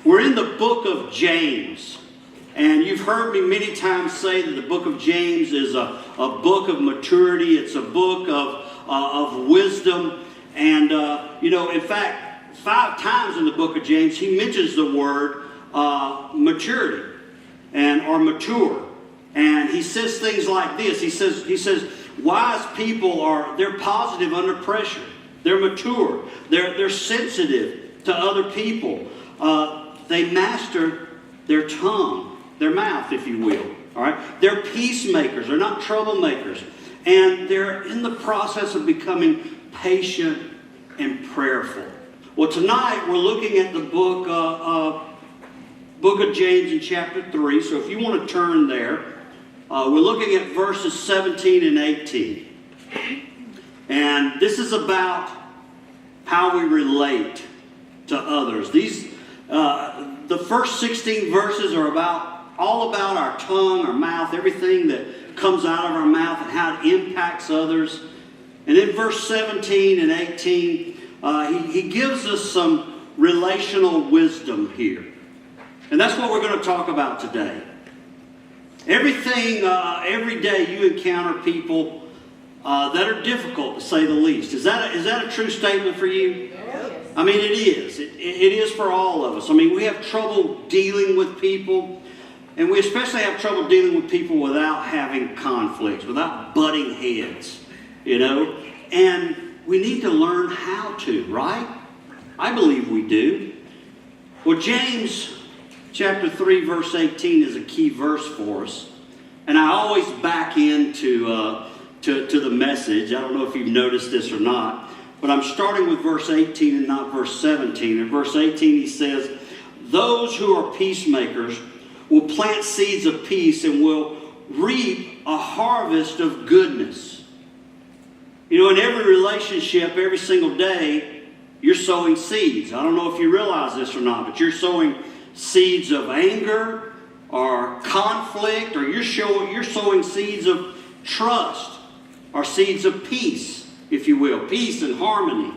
We're in the book of James. And you've heard me many times say that the book of James is a book of maturity. It's a book of wisdom. And, in fact, 5 times in the book of James, he mentions the word maturity or mature. And he says things like this. He says, wise people they're positive under pressure. They're mature. They're sensitive to other people. They master their tongue, their mouth, if you will. All right? They're peacemakers. They're not troublemakers. And they're in the process of becoming patient and prayerful. Well, tonight we're looking at the book of James in chapter 3. So if you want to turn there, we're looking at verses 17 and 18. And this is about how we relate to others. The first 16 verses are all about our tongue, our mouth, everything that comes out of our mouth and how it impacts others. And in verse 17 and 18, he gives us some relational wisdom here. And that's what we're going to talk about today. Every day you encounter people that are difficult, to say the least. Is that a true statement for you? Yes. I mean, it is. It is for all of us. I mean, we have trouble dealing with people. And we especially have trouble dealing with people without having conflicts, without butting heads, And we need to learn how to, right? I believe we do. Well, James chapter 3, verse 18 is a key verse for us. And I always back into to the message. I don't know if you've noticed this or not. But I'm starting with verse 18 and not verse 17. In verse 18 he says, those who are peacemakers will plant seeds of peace and will reap a harvest of goodness. In every relationship, every single day, you're sowing seeds. I don't know if you realize this or not, but you're sowing seeds of anger or conflict, or you're sowing seeds of trust or seeds of peace, if you will, peace and harmony.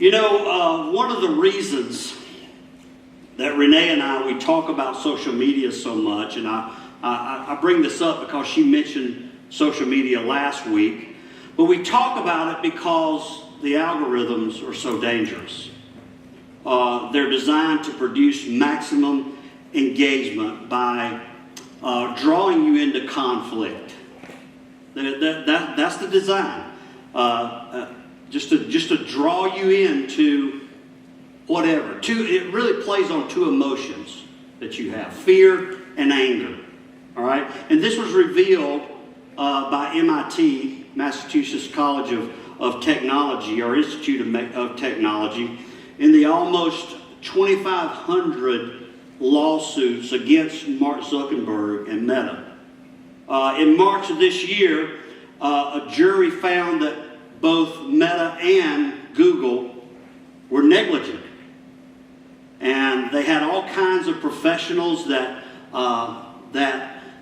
One of the reasons that Renee and we talk about social media so much, and I bring this up because she mentioned social media last week, but we talk about it because the algorithms are so dangerous. They're designed to produce maximum engagement by drawing you into conflict. That's the design. Just to draw you into whatever. It really plays on 2 emotions that you have, fear and anger. All right? And this was revealed by MIT, Massachusetts College of Technology, or Institute of Technology, in the almost 2,500 lawsuits against Mark Zuckerberg and Meta. In March of this year, a jury found that both Meta and Google were negligent. And they had all kinds of professionals that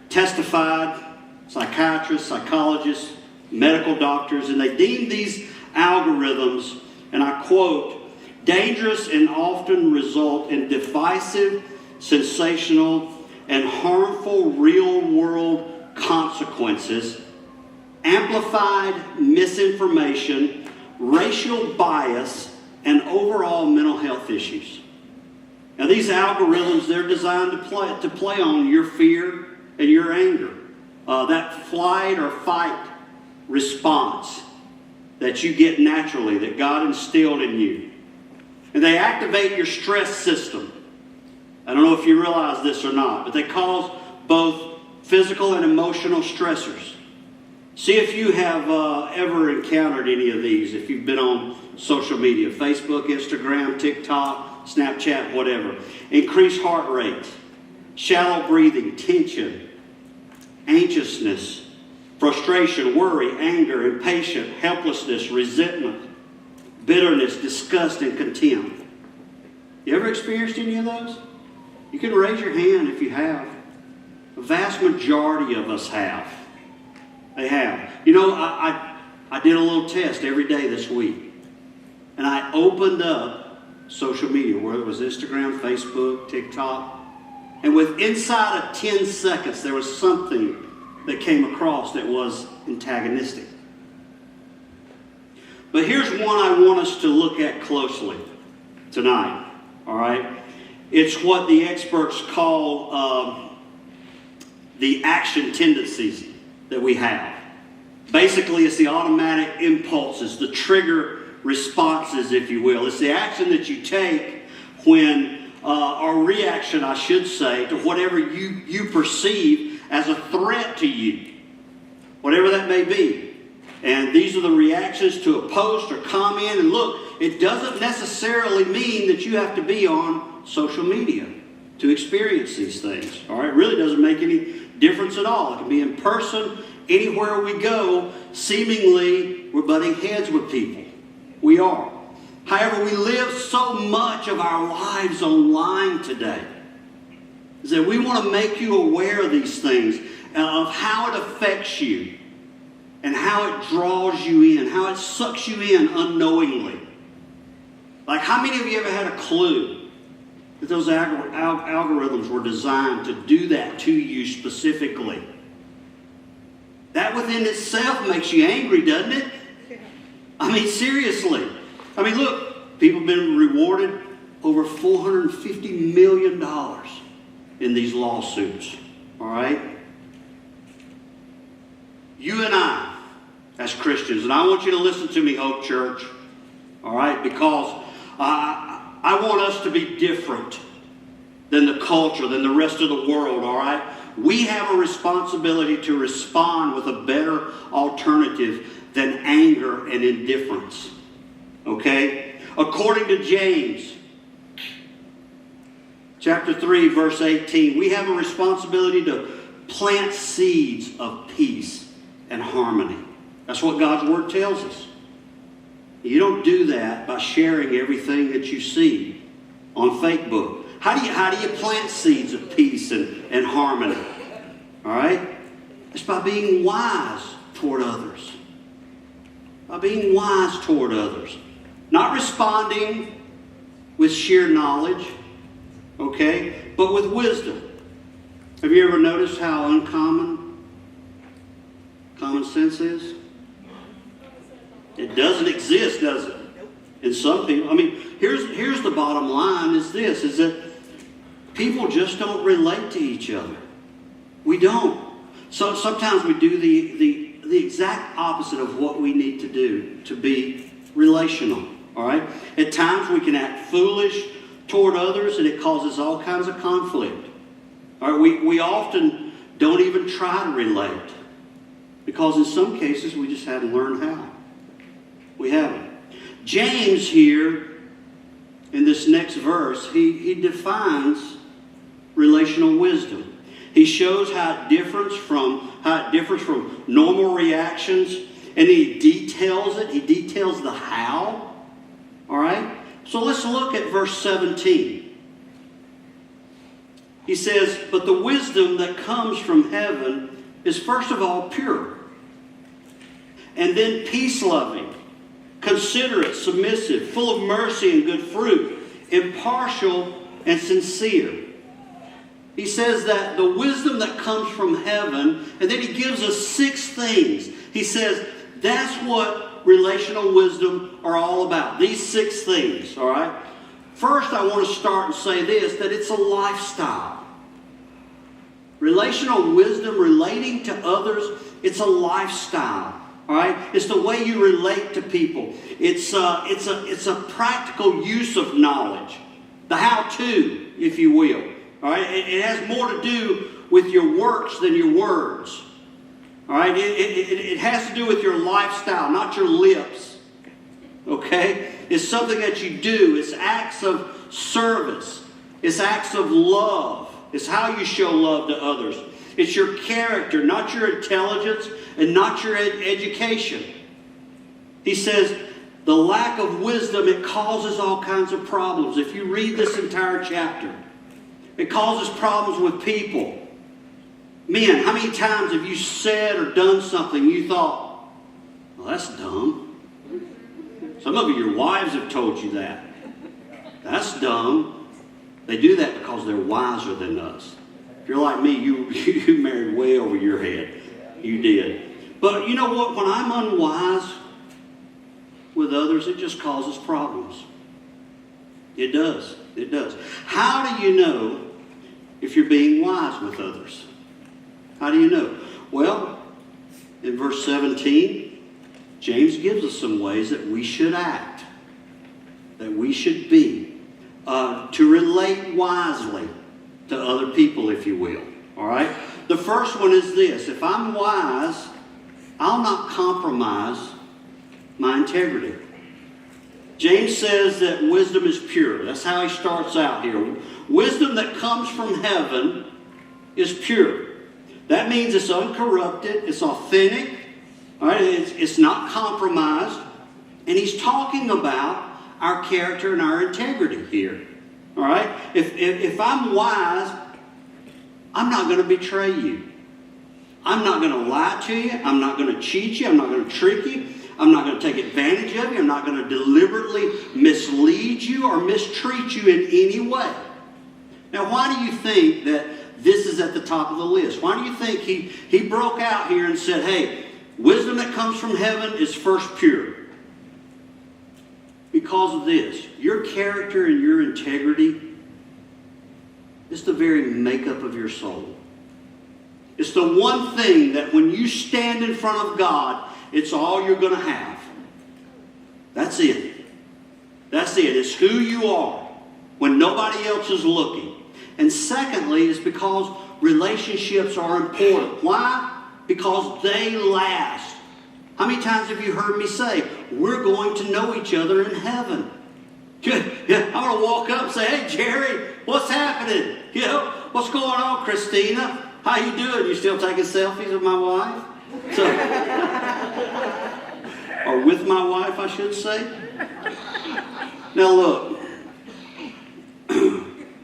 testified, psychiatrists, psychologists, medical doctors, and they deemed these algorithms, and I quote, dangerous and often result in divisive, sensational, and harmful real-world consequences, amplified misinformation, racial bias, and overall mental health issues. Now, these algorithms, they're designed to play on your fear and your anger. That flight or fight response that you get naturally, that God instilled in you. And they activate your stress system. I don't know if you realize this or not, but they cause both physical and emotional stressors. See if you have ever encountered any of these, if you've been on social media, Facebook, Instagram, TikTok, Snapchat, whatever. Increased heart rate, shallow breathing, tension, anxiousness, frustration, worry, anger, impatience, helplessness, resentment, bitterness, disgust, and contempt. You ever experienced any of those? You can raise your hand if you have. The vast majority of us have. They have. I did a little test every day this week. And I opened up social media, whether it was Instagram, Facebook, TikTok. And inside of 10 seconds, there was something that came across that was antagonistic. But here's one I want us to look at closely tonight, all right? It's what the experts call the action tendencies that we have. Basically, it's the automatic impulses, the trigger responses, if you will. It's the action that you take when, or reaction, I should say, to whatever you perceive as a threat to you, whatever that may be. And these are the reactions to a post or comment. And look, it doesn't necessarily mean that you have to be on social media to experience these things. All right, it really doesn't make any difference at all. It can be in person, anywhere we go. Seemingly, we're butting heads with people. We are. However, we live so much of our lives online today is that we want to make you aware of these things, of how it affects you, and how it draws you in, how it sucks you in unknowingly. Like, how many of you ever had a clue that those algorithms were designed to do that to you specifically? That within itself makes you angry, doesn't it? I mean, seriously. I mean, look, people have been rewarded over $450 million in these lawsuits. All right? You and I, as Christians, and I want you to listen to me, Hope Church, all right, because I want us to be different than the culture, than the rest of the world, all right? We have a responsibility to respond with a better alternative than anger and indifference, okay? According to James, chapter 3, verse 18, we have a responsibility to plant seeds of peace and harmony. That's what God's Word tells us. You don't do that by sharing everything that you see on Facebook. How do you plant seeds of peace and harmony? All right? It's by being wise toward others. By being wise toward others. Not responding with sheer knowledge, okay, but with wisdom. Have you ever noticed how uncommon common sense is? It doesn't exist, does it? In some people. I mean, here's the bottom line is this, is that people just don't relate to each other. We don't. So sometimes we do the exact opposite of what we need to do to be relational. All right? At times we can act foolish toward others and it causes all kinds of conflict. All right? We often don't even try to relate. Because in some cases, we just hadn't learned how. We haven't. James here, in this next verse, he defines relational wisdom. He shows how it differs from normal reactions, and he details it. He details the how. All right? So let's look at verse 17. He says, "But the wisdom that comes from heaven is first of all pure, and then peace-loving, considerate, submissive, full of mercy and good fruit, impartial and sincere." He says that the wisdom that comes from heaven, and then he gives us 6 things. He says that's what relational wisdom are all about. These 6 things, all right? First, I want to start and say this, that it's a lifestyle. Relational wisdom, relating to others, it's a lifestyle. All right, it's the way you relate to people. It's a practical use of knowledge, the how-to, if you will. All right, it has more to do with your works than your words. All right, it has to do with your lifestyle, not your lips. Okay, it's something that you do. It's acts of service. It's acts of love. It's how you show love to others. It's your character, not your intelligence and not your education. He says the lack of wisdom, it causes all kinds of problems. If you read this entire chapter, it causes problems with people. Men, how many times have you said or done something you thought, well, that's dumb? Some of your wives have told you that. That's dumb. They do that because they're wiser than us. If you're like me, you married way over your head. You did. But you know what? When I'm unwise with others, it just causes problems. It does. It does. How do you know if you're being wise with others? How do you know? Well, in verse 17, James gives us some ways that we should act, that we should be, to relate wisely to other people, if you will. All right? The first one is this. If I'm wise, I'll not compromise my integrity. James says that wisdom is pure. That's how he starts out here. Wisdom that comes from heaven is pure. That means it's uncorrupted, it's authentic, all right? It's not compromised. And he's talking about our character and our integrity here. All right? If I'm wise, I'm not going to betray you. I'm not going to lie to you. I'm not going to cheat you. I'm not going to trick you. I'm not going to take advantage of you. I'm not going to deliberately mislead you or mistreat you in any way. Now, why do you think that this is at the top of the list? Why do you think he broke out here and said, hey, wisdom that comes from heaven is first pure? Because of this. Your character and your integrity is the very makeup of your soul. It's the one thing that when you stand in front of God, it's all you're going to have. That's it. That's it. It's who you are when nobody else is looking. And secondly, it's because relationships are important. Why? Because they last. How many times have you heard me say, we're going to know each other in heaven? I'm going to walk up and say, hey, Jerry, what's happening? You know, what's going on, Christina? How you doing? You still taking selfies of my wife? Or with my wife, I should say. Now look,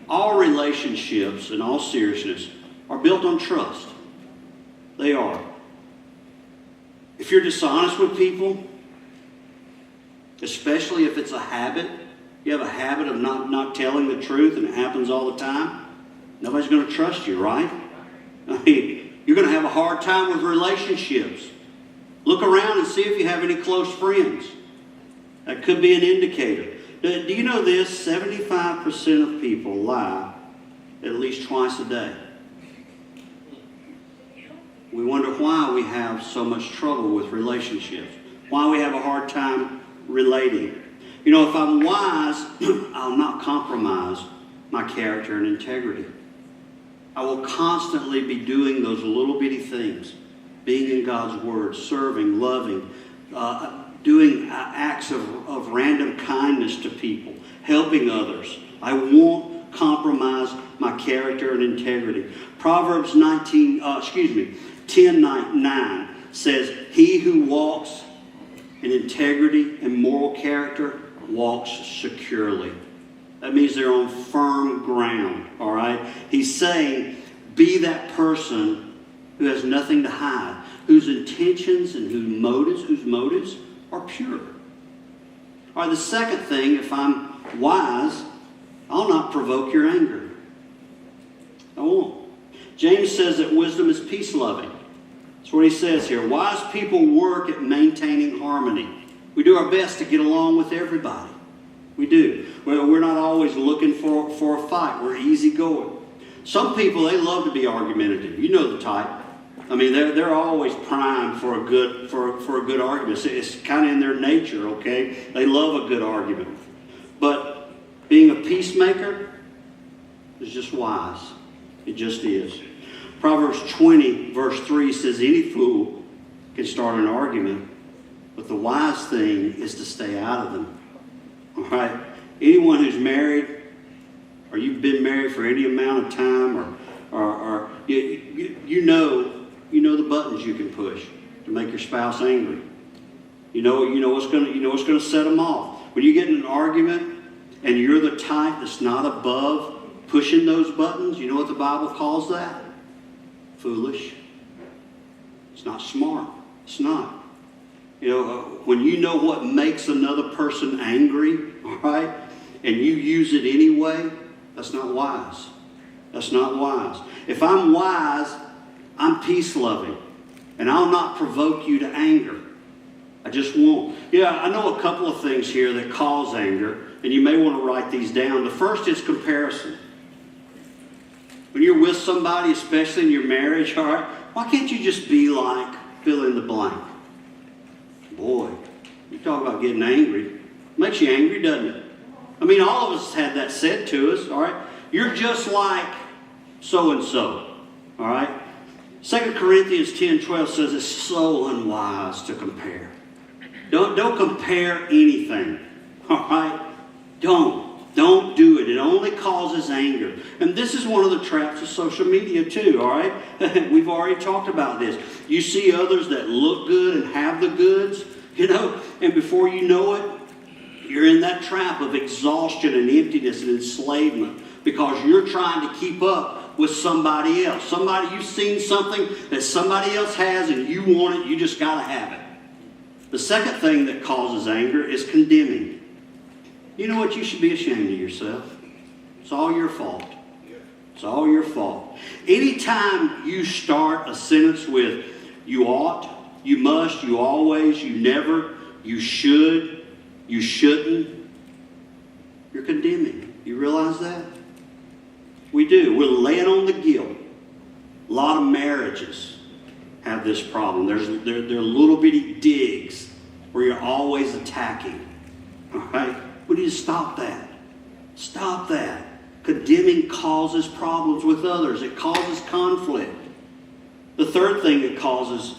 all relationships, in all seriousness, are built on trust. They are. If you're dishonest with people, especially if it's a habit, you have a habit of not telling the truth and it happens all the time, nobody's going to trust you, right? I mean, you're going to have a hard time with relationships. Look around and see if you have any close friends. That could be an indicator. Do you know this? 75% of people lie at least twice a day. We wonder why we have so much trouble with relationships. Why we have a hard time relating. You know, if I'm wise, I'll not compromise my character and integrity. I will constantly be doing those little bitty things. Being in God's Word, serving, loving, doing acts of random kindness to people, helping others. I won't compromise my character and integrity. Proverbs 10:9 says, he who walks in integrity and moral character walks securely. That means they're on firm ground, all right? He's saying, be that person who has nothing to hide, whose intentions and whose motives are pure. All right, the second thing, if I'm wise, I'll not provoke your anger. I won't. James says that wisdom is peace-loving. That's what he says here. Wise people work at maintaining harmony. We do our best to get along with everybody. We do. Well, we're not always looking for a fight. We're easygoing. Some people, they love to be argumentative. You know the type. I mean, they're always primed for a good argument. It's kind of in their nature, okay? They love a good argument. But being a peacemaker is just wise. It just is. Proverbs 20, verse 3 says, any fool can start an argument, but the wise thing is to stay out of them. All right? Anyone who's married, or you've been married for any amount of time, or you know the buttons you can push to make your spouse angry. You know what's going to set them off. When you get in an argument and you're the type that's not above pushing those buttons, you know what the Bible calls that? Foolish. It's not smart. It's not. You know, when you know what makes another person angry, all right, and you use it anyway, that's not wise. That's not wise. If I'm wise, I'm peace-loving, and I'll not provoke you to anger. I just won't. Yeah, I know a couple of things here that cause anger, and you may want to write these down. The first is comparison. When you're with somebody, especially in your marriage, all right, why can't you just be like fill in the blank? Boy, you talk about getting angry. Makes you angry, doesn't it? I mean, all of us had that said to us, all right? You're just like so-and-so, all right? 2 Corinthians 10:12 says it's so unwise to compare. Don't compare anything, all right? Don't do it. It only causes anger. And this is one of the traps of social media too, all right? We've already talked about this. You see others that look good and have the goods, and before you know it, you're in that trap of exhaustion and emptiness and enslavement because you're trying to keep up with somebody else. You've seen something that somebody else has and you want it, you just got to have it. The second thing that causes anger is condemning. You know what? You should be ashamed of yourself. It's all your fault. It's all your fault. Anytime you start a sentence with you ought, you must, you always, you never, you should, you shouldn't, you're condemning. You realize that? We do. We're laying on the guilt. A lot of marriages have this problem. They're little bitty digs where you're always attacking. All right? We need to stop that. Stop that. Condemning causes problems with others. It causes conflict. The third thing that causes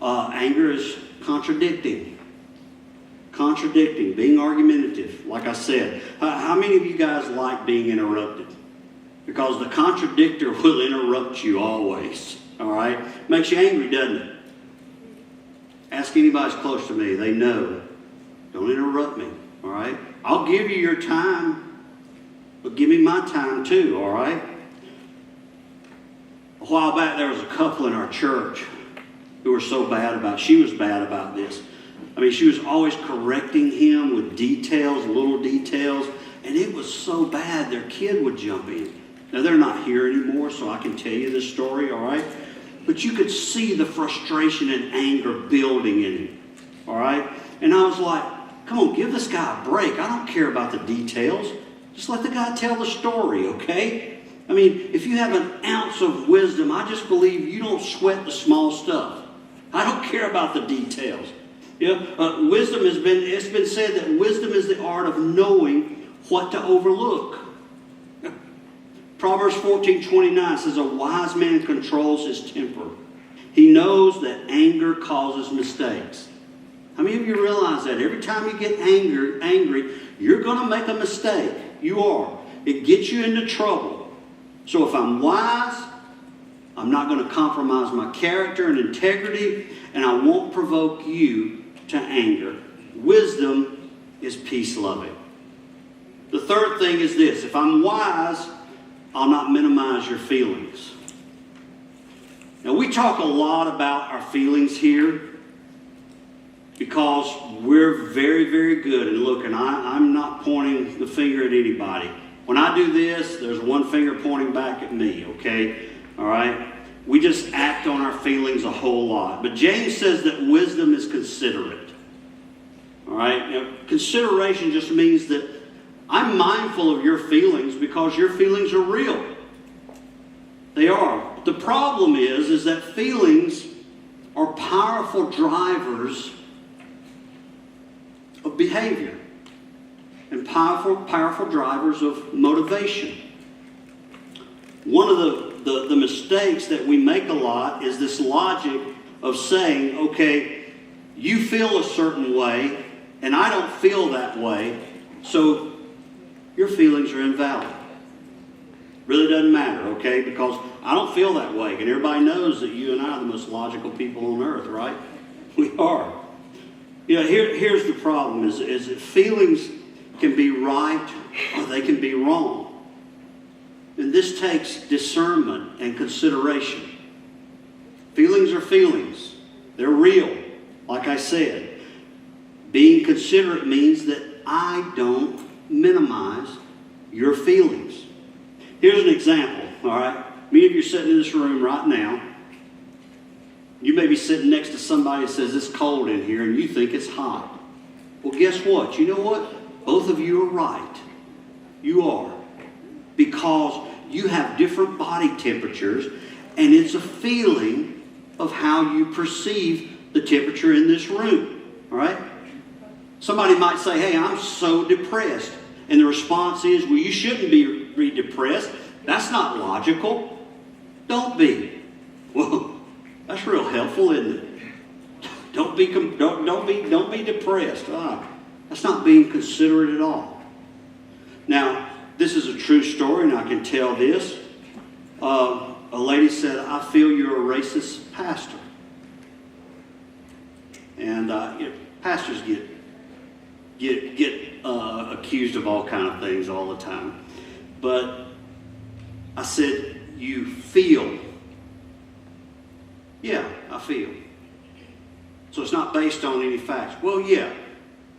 anger is contradicting. Contradicting, being argumentative, like I said. How many of you guys like being interrupted? Because the contradictor will interrupt you always. All right? Makes you angry, doesn't it? Ask anybody who's close to me. They know. Don't interrupt me. All right? I'll give you your time, but give me my time too. All right? A while back, there was a couple in our church who were so bad about. She was bad about this. I mean, she was always correcting him with details, little details, and it was so bad their kid would jump in. Now, they're not here anymore, so I can tell you this story, all right? But you could see the frustration and anger building in him, all right? And I was like, come on, give this guy a break. I don't care about the details. Just let the guy tell the story, okay? I mean, if you have an ounce of wisdom, I just believe you don't sweat the small stuff. I don't care about the details. Wisdom it's been said that wisdom is the art of knowing what to overlook. Proverbs 14:29 says, a wise man controls his temper. He knows that anger causes mistakes. How many of you realize that? Every time you get angry, you're going to make a mistake. You are. It gets you into trouble. So if I'm wise, I'm not going to compromise my character and integrity, and I won't provoke you to anger. Wisdom is peace-loving. The third thing is this. If I'm wise, I'll not minimize your feelings. Now, we talk a lot about our feelings here because we're very, very good. And look, and I'm not pointing the finger at anybody. When I do this, there's one finger pointing back at me, okay? All right? We just act on our feelings a whole lot. But James says that wisdom is considerate. All right? Now, consideration just means that I'm mindful of your feelings because your feelings are real. They are. The problem is that feelings are powerful drivers of behavior and powerful drivers of motivation. One of the mistakes that we make a lot is this logic of saying, okay, you feel a certain way and I don't feel that way, so your feelings are invalid. Really doesn't matter, okay? Because I don't feel that way. And everybody knows that you and I are the most logical people on earth, right? We are. Here's the problem is that feelings can be right or they can be wrong. And this takes discernment and consideration. Feelings are feelings. They're real, like I said. Being considerate means that I don't minimize your feelings. Here's an example, all right? Many of you are sitting in this room right now. You may be sitting next to somebody that says it's cold in here and you think it's hot. Well, guess what? You know what? Both of you are right. You are. Because you have different body temperatures, and it's a feeling of how you perceive the temperature in this room. All right? Somebody might say, hey, I'm so depressed. And the response is, well, you shouldn't be depressed. That's not logical. Don't be. Well, that's real helpful, isn't it? Don't be depressed. That's not being considerate at all. Now, this is a true story, and I can tell this. A lady said, I feel you're a racist pastor. And pastors get accused of all kind of things all the time. But I said, you feel. Yeah, I feel. So it's not based on any facts. Well, yeah,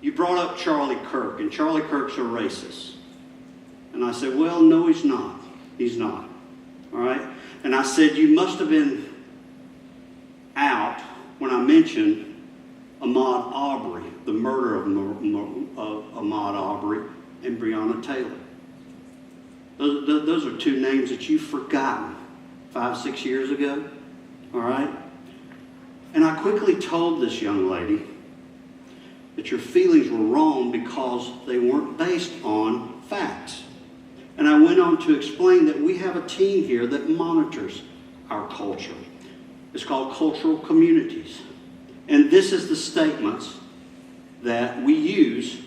you brought up Charlie Kirk, and Charlie Kirk's a racist. And I said, well, no, he's not. He's not. All right? And I said, you must have been out when I mentioned Ahmaud Arbery, the murder of Ahmaud Arbery and Breonna Taylor. Those are two names that you've forgotten 5-6 years ago. All right? And I quickly told this young lady that your feelings were wrong because they weren't based on facts. And I went on to explain that we have a team here that monitors our culture. It's called cultural communities. And this is the statements that we use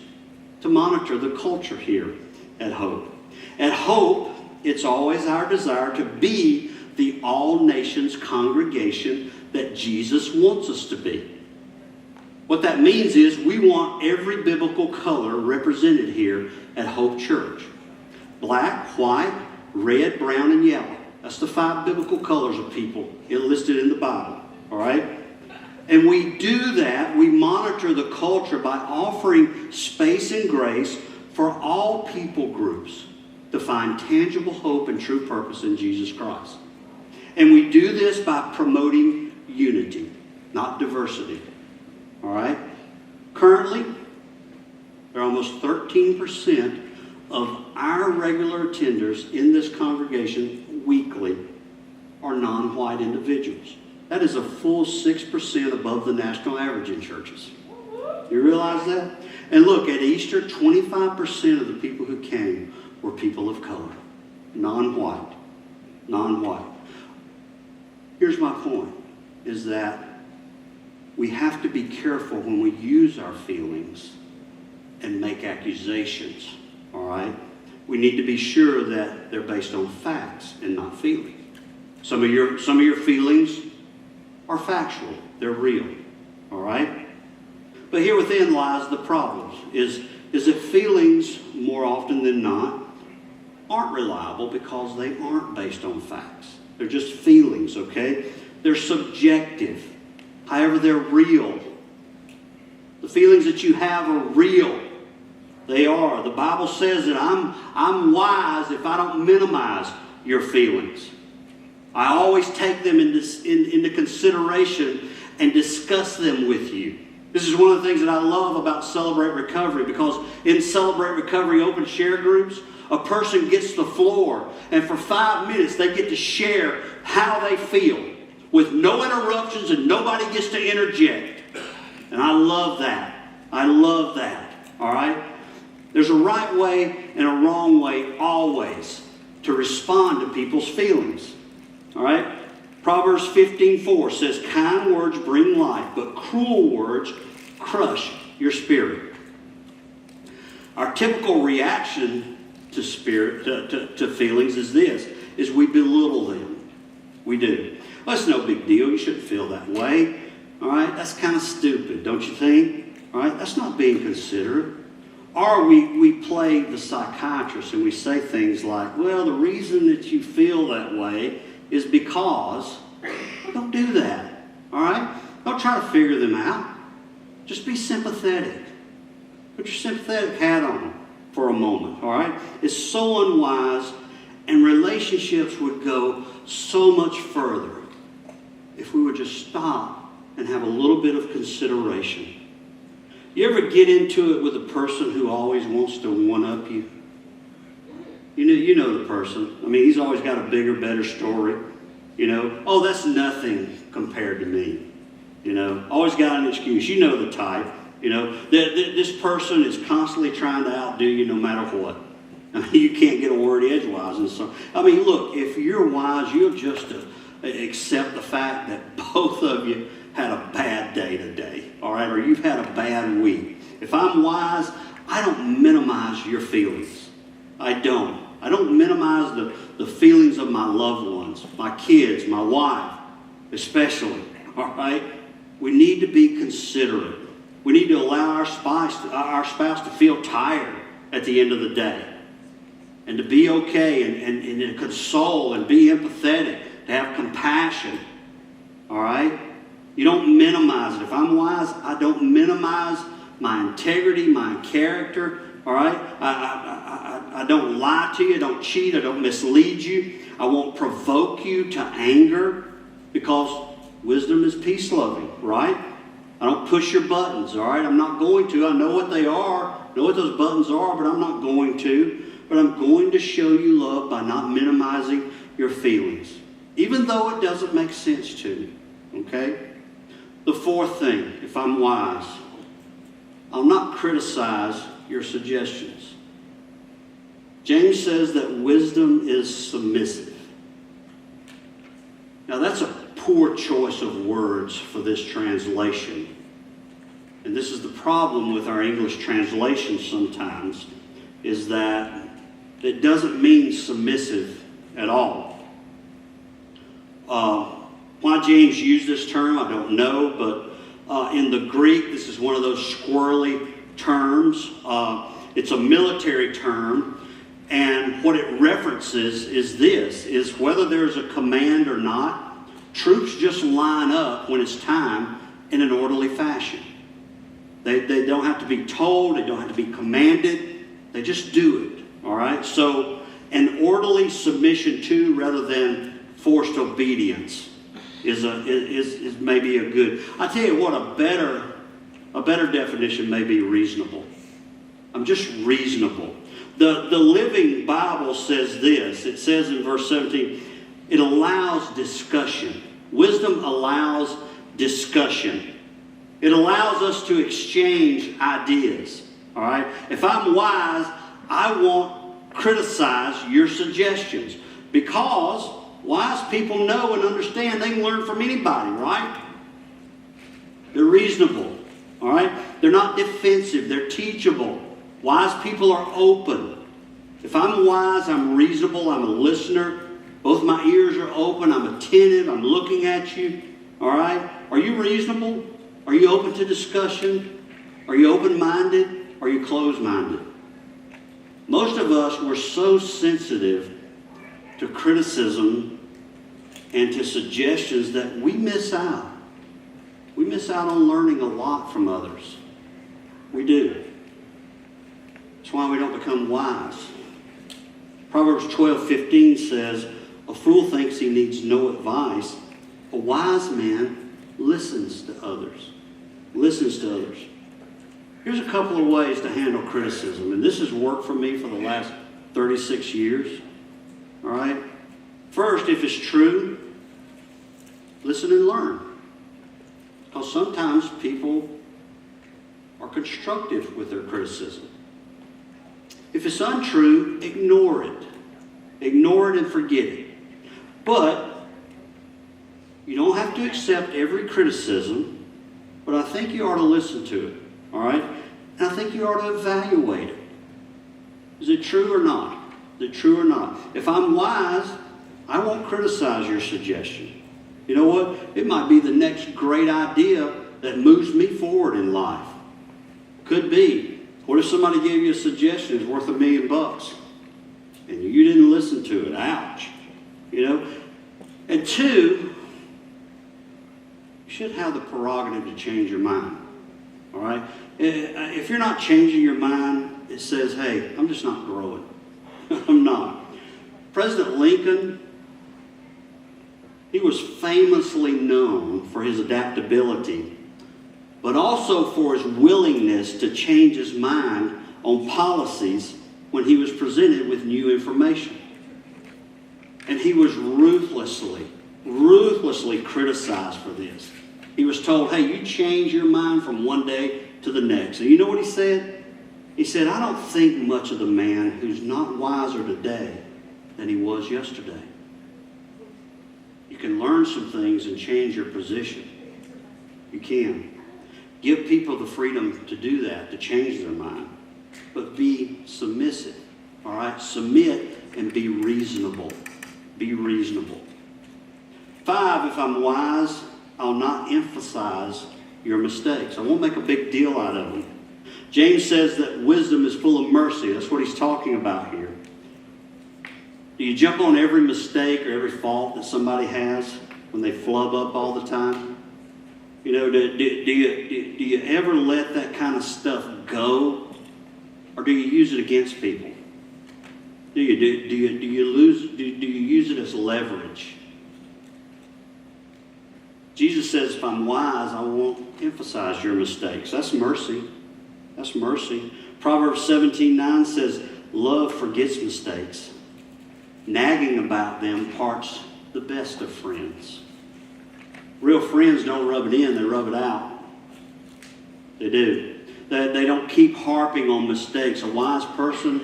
to monitor the culture here at Hope. At Hope, it's always our desire to be the all-nations congregation that Jesus wants us to be. What that means is we want every biblical color represented here at Hope Church. Black, white, red, brown, and yellow. That's the 5 biblical colors of people listed in the Bible. All right? And we do that, we monitor the culture by offering space and grace for all people groups to find tangible hope and true purpose in Jesus Christ. And we do this by promoting unity, not diversity. All right? Currently, there are almost 13% of our regular attenders in this congregation weekly are non-white individuals. That is a full 6% above the national average in churches. You realize that? And look, at Easter, 25% of the people who came were people of color, non-white. Non-white. Here's my point, is that we have to be careful when we use our feelings and make accusations, all right? We need to be sure that they're based on facts and not feelings. Some of your feelings are factual. They're real, all right? But here within lies the problem, is that feelings, more often than not, aren't reliable because they aren't based on facts. They're just feelings, okay? They're subjective. However, they're real. The feelings that you have are real. They are. The Bible says that I'm wise if I don't minimize your feelings. I always take them into consideration and discuss them with you. This is one of the things that I love about Celebrate Recovery, because in Celebrate Recovery open share groups, a person gets the floor, and for 5 minutes they get to share how they feel with no interruptions, and nobody gets to interject. And I love that. I love that. All right? There's a right way and a wrong way always to respond to people's feelings. All right? Proverbs 15:4 says, kind words bring life, but cruel words crush your spirit. Our typical reaction to feelings is this, is we belittle them. We do. Well, it's no big deal. You shouldn't feel that way. All right? That's kind of stupid, don't you think? All right? That's not being considerate. Or we play the psychiatrist and we say things like, well, the reason that you feel that way is because. Don't do that. All right? Don't try to figure them out. Just be sympathetic. Put your sympathetic hat on. for a moment, all right? It's so unwise, and relationships would go so much further if we would just stop and have a little bit of consideration. You ever get into it with a person who always wants to one-up you? You know the person. I mean, he's always got a bigger, better story. Oh, that's nothing compared to me. Always got an excuse. You know the type. This person is constantly trying to outdo you no matter what. I mean, you can't get a word edgewise. And so, I mean, look, if you're wise, you'll just accept the fact that both of you had a bad day today, all right? Or you've had a bad week. If I'm wise, I don't minimize your feelings. I don't minimize the feelings of my loved ones, my kids, my wife, especially, all right? We need to be considerate. We need to allow our spouse to feel tired at the end of the day and to be okay and to console and be empathetic, to have compassion, all right? You don't minimize it. If I'm wise, I don't minimize my integrity, my character, all right? I don't lie to you. I don't cheat. I don't mislead you. I won't provoke you to anger because wisdom is peace-loving, right? I don't push your buttons, all right? I'm not going to. I know what they are, know what those buttons are, but I'm not going to. But I'm going to show you love by not minimizing your feelings, even though it doesn't make sense to me, okay? The fourth thing, if I'm wise, I'll not criticize your suggestions. James says that wisdom is submissive. Now that's a poor choice of words for this translation. And this is the problem with our English translation sometimes, is that it doesn't mean submissive at all. Why James used this term, I don't know, but in the Greek, this is one of those squirrely terms. It's a military term, and what it references is whether there's a command or not, troops just line up when it's time in an orderly fashion. They don't have to be told, they don't have to be commanded, they just do it, all right? So an orderly submission to rather than forced obedience is maybe a good. I tell you what, a better definition may be reasonable. I'm just reasonable. The Living Bible says this. It says in verse 17, it allows discussion. Wisdom allows discussion. It allows us to exchange ideas. All right? If I'm wise, I won't criticize your suggestions because wise people know and understand they can learn from anybody, right? They're reasonable, all right? They're not defensive. They're teachable. Wise people are open. If I'm wise, I'm reasonable. I'm a listener. Both my ears are open. I'm attentive. I'm looking at you, all right? Are you reasonable? Are you open to discussion? Are you open-minded? Are you closed-minded? Most of us, we're so sensitive to criticism and to suggestions that we miss out. We miss out on learning a lot from others. We do. That's why we don't become wise. Proverbs 12:15 says, a fool thinks he needs no advice. A wise man listens to others. Listens to others. Here's a couple of ways to handle criticism, and this has worked for me for the last 36 years. All right? First, if it's true, listen and learn. Because sometimes people are constructive with their criticism. If it's untrue, ignore it. Ignore it and forget it. But you don't have to accept every criticism, but I think you ought to listen to it. All right? And I think you ought to evaluate it. Is it true or not? Is it true or not? If I'm wise, I won't criticize your suggestion. You know what? It might be the next great idea that moves me forward in life. Could be. What if somebody gave you a suggestion that's worth $1 million and you didn't listen to it? Ouch. You know? And two, you should have the prerogative to change your mind. All right? If you're not changing your mind, it says, hey, I'm just not growing. I'm not. President Lincoln, he was famously known for his adaptability, but also for his willingness to change his mind on policies when he was presented with new information. And he was ruthlessly criticized for this. He was told, hey, you change your mind from one day to the next. And you know what he said? He said, I don't think much of the man who's not wiser today than he was yesterday. You can learn some things and change your position. You can. Give people the freedom to do that, to change their mind. But be submissive. All right? Submit and be reasonable. Be reasonable. 5, if I'm wise, I'll not emphasize your mistakes. I won't make a big deal out of them. James says that wisdom is full of mercy. That's what he's talking about here. Do you jump on every mistake or every fault that somebody has when they flub up all the time? You know, do you ever let that kind of stuff go? Or do you use it against people? Do you use it as leverage? Jesus says, if I'm wise, I won't emphasize your mistakes. That's mercy. That's mercy. Proverbs 17:9 says, love forgets mistakes. Nagging about them parts the best of friends. Real friends don't rub it in, they rub it out. They do. They don't keep harping on mistakes. A wise person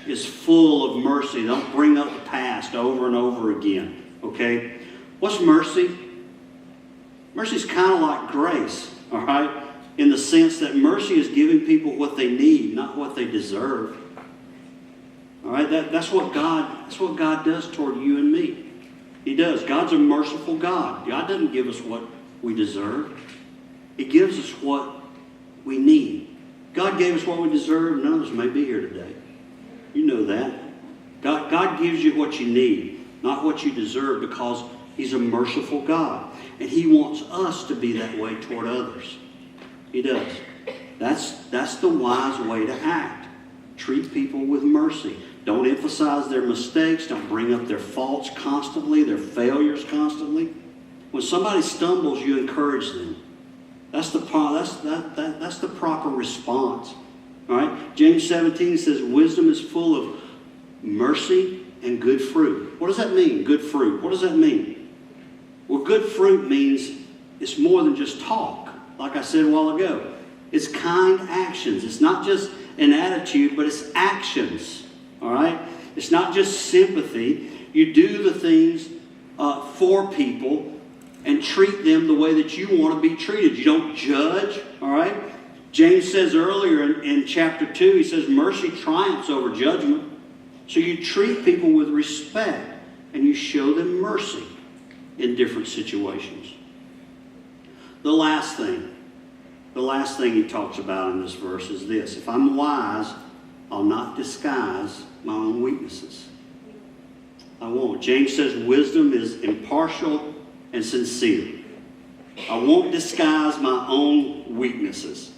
is full of mercy. They don't bring up the past over and over again. Okay? What's mercy? Mercy is kind of like grace, all right? In the sense that mercy is giving people what they need, not what they deserve. All right? That's what God does toward you and me. He does. God's a merciful God. God doesn't give us what we deserve. He gives us what we need. God gave us what we deserve. None of us may be here today. You know that. God gives you what you need, not what you deserve, because He's a merciful God. And He wants us to be that way toward others. He does. That's the wise way to act. Treat people with mercy. Don't emphasize their mistakes. Don't bring up their faults constantly, their failures constantly. When somebody stumbles, you encourage them. That's the proper response. All right? James 17 says, wisdom is full of mercy and good fruit. What does that mean, good fruit? What does that mean? Well, good fruit means it's more than just talk, like I said a while ago. It's kind actions. It's not just an attitude, but it's actions. All right? It's not just sympathy. You do the things for people and treat them the way that you want to be treated. You don't judge. All right? James says earlier in chapter 2, he says, mercy triumphs over judgment. So you treat people with respect and you show them mercy in different situations. The last thing he talks about in this verse is this. If I'm wise, I'll not disguise my own weaknesses. I won't. James says wisdom is impartial and sincere. I won't disguise my own weaknesses.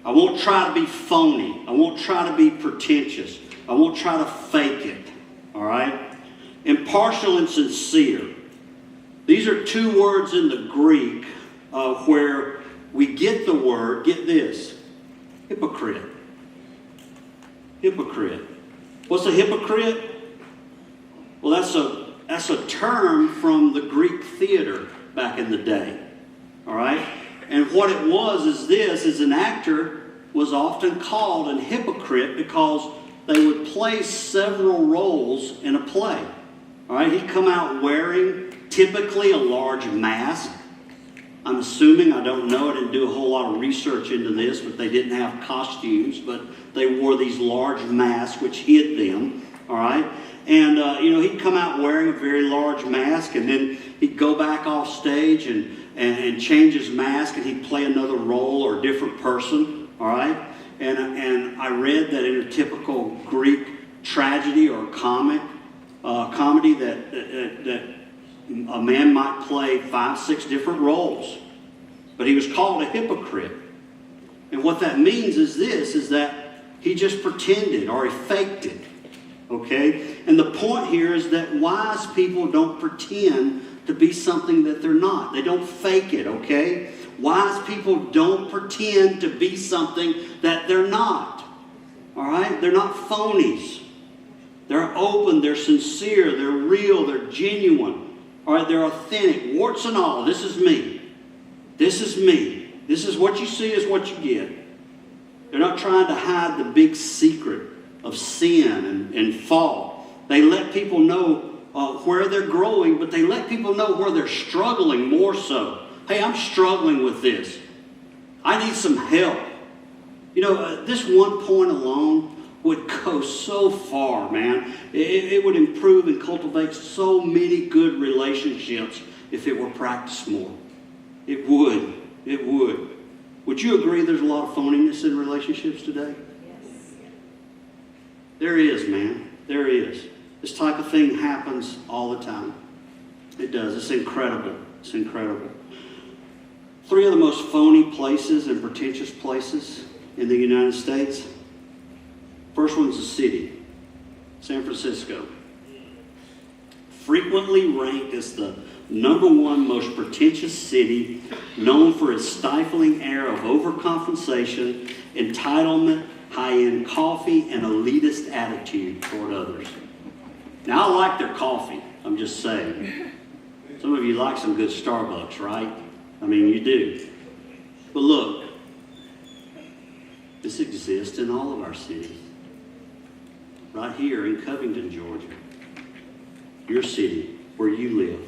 I won't try to be phony. I won't try to be pretentious. I won't try to fake it. All right? Impartial and sincere. These are two words in the Greek where we get the word, get this, hypocrite. Hypocrite. What's a hypocrite? Well, that's a term from the Greek theater back in the day. All right? And what it was is an actor was often called a hypocrite because they would play several roles in a play. All right? He'd come out wearing typically a large mask. I'm assuming, I don't know, I didn't do a whole lot of research into this, but they didn't have costumes, but they wore these large masks which hid them, all right? And, he'd come out wearing a very large mask, and then he'd go back off stage and change his mask, and he'd play another role or a different person, all right? And I read that in a typical Greek tragedy or comedy that a man might play 5, 6 different roles. But he was called a hypocrite. And what that means is this, is that He just pretended or he faked it. Okay? And the point here is that wise people don't pretend to be something that they're not. They don't fake it, okay? Wise people don't pretend to be something that they're not. All right? They're not phonies. They're open, they're sincere, they're real, they're genuine. All right? They're authentic. Warts and all. This is me. This is me. This is what you see is what you get. They're not trying to hide the big secret of sin and fault. They let people know where they're growing, but they let people know where they're struggling more so. Hey, I'm struggling with this. I need some help. You know, this one point alone would go so far, man. It would improve and cultivate so many good relationships if it were practiced more. It would. It would. Would you agree there's a lot of phoniness in relationships today? There is, man. There is. This type of thing happens all the time. It does. It's incredible. It's incredible. 3 of the most phony places and pretentious places in the United States. First one's the city. San Francisco. Frequently ranked as the #1 most pretentious city, known for its stifling air of overcompensation, entitlement, high-end coffee, and elitist attitude toward others. Now, I like their coffee, I'm just saying. Some of you like some good Starbucks, right? I mean, you do. But look, this exists in all of our cities. Right here in Covington, Georgia. Your city, where you live.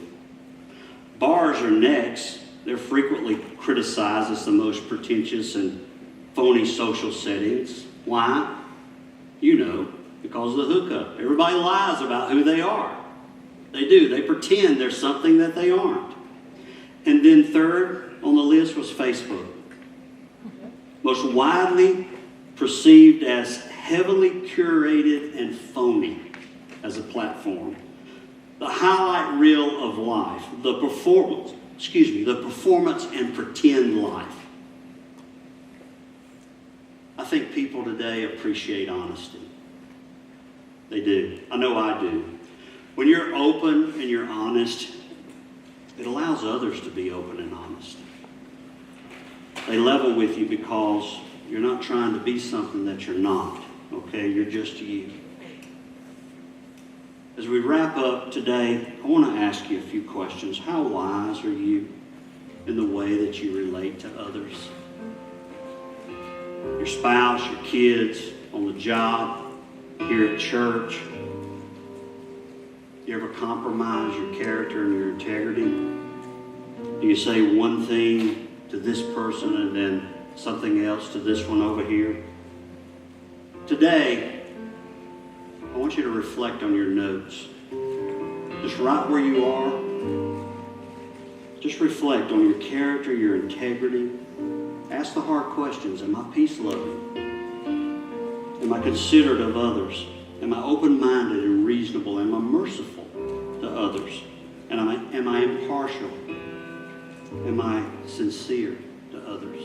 Bars are next. They're frequently criticized as the most pretentious and phony social settings. Why? You know, because of the hookup. Everybody lies about who they are. They do. They pretend they're something that they aren't. And then third on the list was Facebook. Most widely perceived as heavily curated and phony as a platform. The highlight reel of life. The performance and pretend life. I think people today appreciate honesty. They do. I know I do. When you're open and you're honest, it allows others to be open and honest. They level with you because you're not trying to be something that you're not. Okay? You're just you. As we wrap up today, I want to ask you a few questions. How wise are you in the way that you relate to others? Your spouse, your kids, on the job, here at church. You ever compromise your character and your integrity? Do you say one thing to this person and then something else to this one over here? Today, I want you to reflect on your notes. Just right where you are. Just reflect on your character, your integrity. Ask the hard questions. Am I peace-loving? Am I considerate of others? Am I open-minded and reasonable? Am I merciful to others? And am I impartial? Am I sincere to others?